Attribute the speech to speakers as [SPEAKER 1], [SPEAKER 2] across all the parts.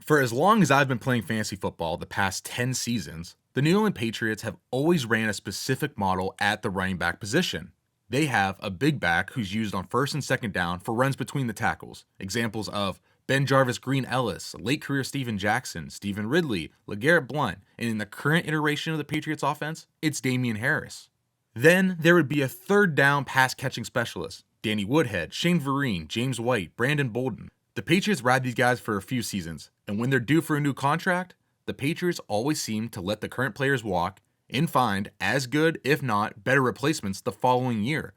[SPEAKER 1] For as long as I've been playing fantasy football, the past 10 seasons, the New England Patriots have always ran a specific model at the running back position. They have a big back who's used on first and second down for runs between the tackles. Examples of Ben Jarvis, Green Ellis, late career Steven Jackson, Stephen Ridley, LeGarrette Blount, and in the current iteration of the Patriots offense, it's Damien Harris. Then there would be a third down pass catching specialist, Danny Woodhead, Shane Vereen, James White, Brandon Bolden. The Patriots ride these guys for a few seasons, and when they're due for a new contract, the Patriots always seem to let the current players walk and find as good, if not better replacements the following year.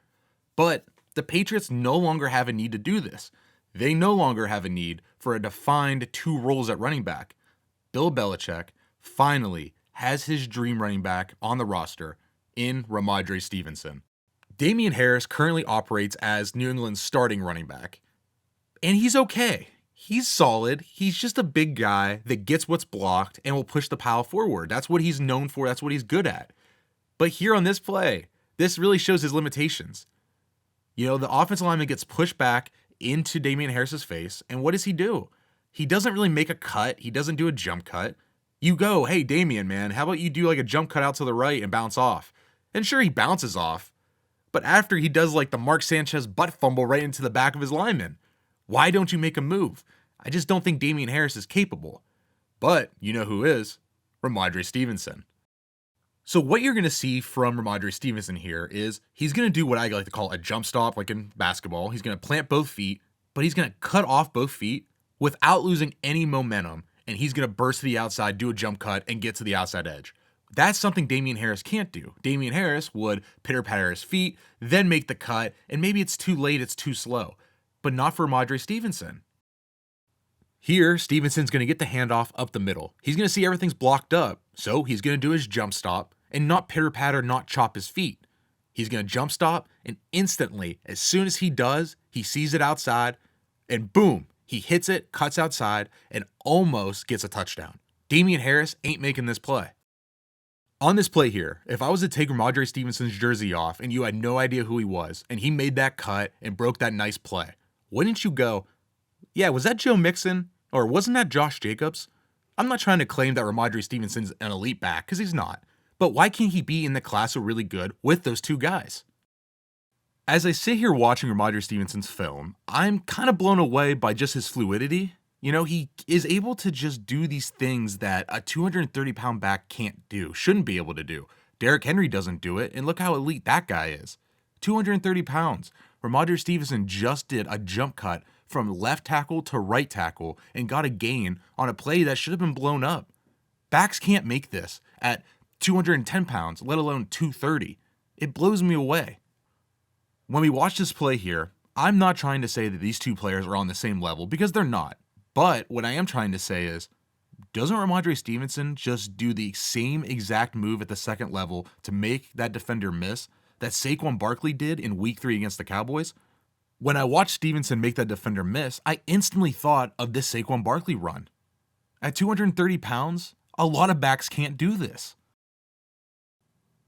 [SPEAKER 1] But the Patriots no longer have a need to do this. They no longer have a need for a defined two roles at running back. Bill Belichick finally has his dream running back on the roster in Rhamondre Stevenson. Damien Harris currently operates as New England's starting running back. And he's okay. He's solid. He's just a big guy that gets what's blocked and will push the pile forward. That's what he's known for. That's what he's good at. But here on this play, this really shows his limitations. The offensive lineman gets pushed back into Damien Harris's face, and what does he do? He doesn't really make a cut. He doesn't do a jump cut. You go, hey, Damien, man, how about you do like a jump cut out to the right and bounce off? And sure, he bounces off. But after he does like the Mark Sanchez butt fumble right into the back of his lineman. Why don't you make a move? I just don't think Damien Harris is capable. But you know who is? Rhamondre Stevenson. So what you're going to see from Rhamondre Stevenson here is he's going to do what I like to call a jump stop, like in basketball. He's going to plant both feet, but he's going to cut off both feet without losing any momentum, and he's going to burst to the outside, do a jump cut, and get to the outside edge. That's something Damien Harris can't do. Damien Harris would pitter-patter his feet, then make the cut, and maybe it's too late, it's too slow. But not for Rhamondre Stevenson. Here, Stevenson's going to get the handoff up the middle. He's going to see everything's blocked up, so he's going to do his jump stop and not pitter-patter, not chop his feet. He's going to jump stop, and instantly, as soon as he does, he sees it outside, and boom, he hits it, cuts outside, and almost gets a touchdown. Damien Harris ain't making this play. On this play here, if I was to take Rhamondre Stevenson's jersey off and you had no idea who he was, and he made that cut and broke that nice play, wouldn't you go, yeah, was that Joe Mixon? Or wasn't that Josh Jacobs? I'm not trying to claim that Rhamondre Stevenson's an elite back, because he's not. But why can't he be in the class of really good with those two guys? As I sit here watching Rhamondre Stevenson's film, I'm kind of blown away by just his fluidity. He is able to just do these things that a 230-pound back can't do, shouldn't be able to do. Derrick Henry doesn't do it, and look how elite that guy is. 230 pounds. Rhamondre Stevenson just did a jump cut from left tackle to right tackle and got a gain on a play that should have been blown up. Backs can't make this at 210 pounds, let alone 230. It blows me away. When we watch this play here, I'm not trying to say that these two players are on the same level, because they're not. But what I am trying to say is, doesn't Rhamondre Stevenson just do the same exact move at the second level to make that defender miss that Saquon Barkley did in Week 3 against the Cowboys? When I watched Stevenson make that defender miss, I instantly thought of this Saquon Barkley run. At 230 pounds, a lot of backs can't do this.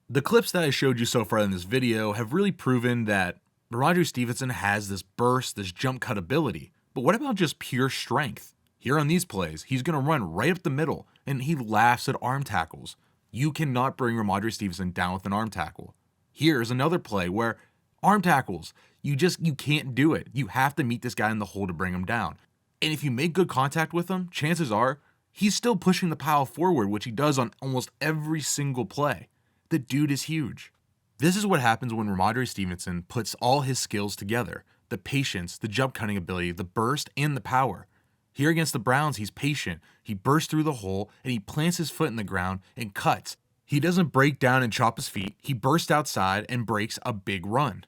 [SPEAKER 1] The clips that I showed you so far in this video have really proven that Rhamondre Stevenson has this burst, this jump cut ability. But what about just pure strength? Here on these plays, he's going to run right up the middle, and he laughs at arm tackles. You cannot bring Rhamondre Stevenson down with an arm tackle. Here's another play where arm tackles, you can't do it. You have to meet this guy in the hole to bring him down. And if you make good contact with him, chances are he's still pushing the pile forward, which he does on almost every single play. The dude is huge. This is what happens when Rhamondre Stevenson puts all his skills together. The patience, the jump cutting ability, the burst, and the power. Here against the Browns, he's patient. He bursts through the hole, and he plants his foot in the ground and cuts. He doesn't break down and chop his feet. He bursts outside and breaks a big run.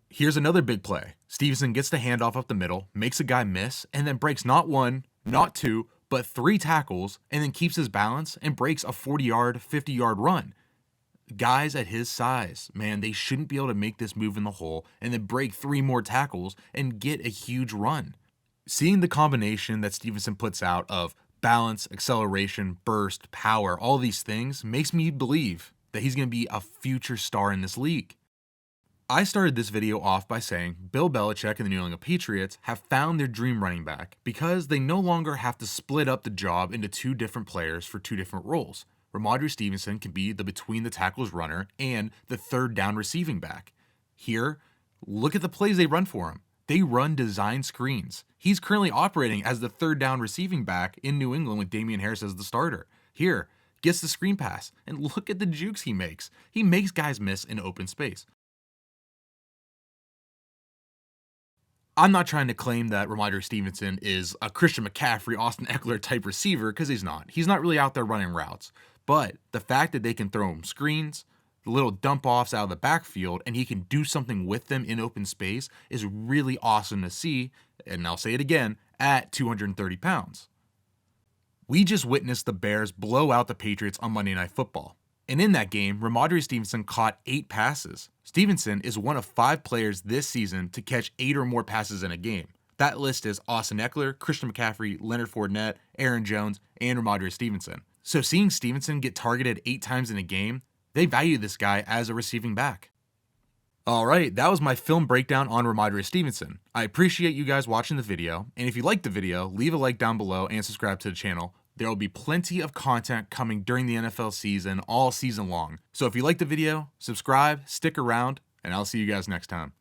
[SPEAKER 1] Here's another big play. Stevenson gets the handoff up the middle, makes a guy miss, and then breaks not one, not two, but 3 tackles, and then keeps his balance and breaks a 40-yard, 50-yard run. Guys at his size, man, they shouldn't be able to make this move in the hole and then break 3 more tackles and get a huge run. Seeing the combination that Stevenson puts out of balance, acceleration, burst, power, all these things makes me believe that he's going to be a future star in this league. I started this video off by saying Bill Belichick and the New England Patriots have found their dream running back because they no longer have to split up the job into two different players for two different roles. Rhamondre Stevenson can be the between the tackles runner and the third down receiving back. Here, look at the plays they run for him. They run design screens. He's currently operating as the third down receiving back in New England with Damien Harris as the starter. Here, gets the screen pass, and look at the jukes he makes. He makes guys miss in open space. I'm not trying to claim that Rhamondre Stevenson is a Christian McCaffrey, Austin Eckler type receiver, because he's not. He's not really out there running routes. But the fact that they can throw him screens, little dump offs out of the backfield, and he can do something with them in open space is really awesome to see. And I'll say it again, at 230 pounds. We just witnessed the Bears blow out the Patriots on Monday Night Football. And in that game, Rhamondre Stevenson caught 8 passes. Stevenson is one of 5 players this season to catch 8 or more passes in a game. That list is Austin Eckler, Christian McCaffrey, Leonard Fournette, Aaron Jones, and Rhamondre Stevenson. So seeing Stevenson get targeted 8 times in a game, they value this guy as a receiving back. Alright, that was my film breakdown on Rhamondre Stevenson. I appreciate you guys watching the video, and if you liked the video, leave a like down below and subscribe to the channel. There will be plenty of content coming during the NFL season, all season long. So if you liked the video, subscribe, stick around, and I'll see you guys next time.